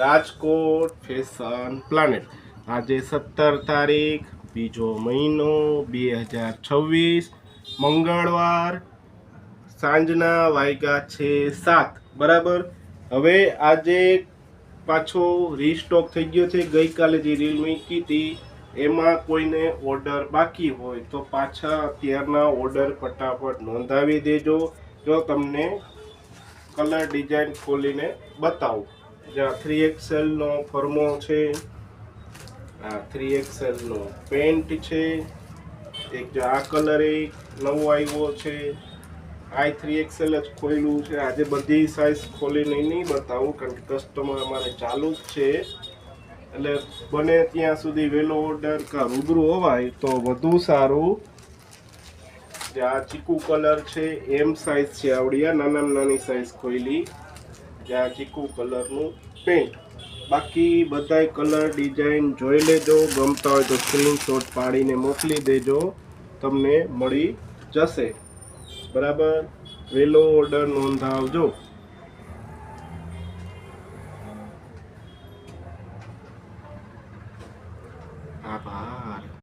Rajkot fashion planet. આજે 17 તારીખ 2જો મહિનો 2026 મંગળવાર સાંજના વાગ્યા છે 7 બરાબર. હવે આજે પાછો રીસ્ટોક થઈ ગયો છે. ગઈકાલે જે રીલ મૂકી હતી એમાં કોઈને ઓર્ડર બાકી હોય તો પાછા અત્યારના ઓર્ડર ફટાફટ નોંધાવી દેજો. જો તમને કલર ડિઝાઇન ખોલીને બતાવું. જ્યાં 3XL નો ફર્મો છે, આ 3XL નો પેન્ટ છે, એક જો આ કલર એક નવો આવ્યો છે, આ 3XL જ ખોલ્યું છે. આજે બધી સાઈઝ ખોલીને નહીં બતાવું કારણ કે કસ્ટમર અમારે ચાલુ જ છે, એટલે બને ત્યાં સુધી વહેલો ઓર્ડર કા રૂબરૂ હોવાય તો વધુ સારું. જે આ ચીકુ કલર છે એમ સાઈઝ છે, આવડી આ નાનામાં નાની સાઈઝ ખોલી. જે આ ચીકુ કલરનું પેન્ટ. બાકી બધાય કલર ડિઝાઇન જોઈ લેજો, ગમતા હોય તો સ્ક્રીનશોટ પાડીને મોકલી દેજો, તમને મળી જશે બરાબર. વહેલો ઓર્ડર નોંધાવજો. આભાર.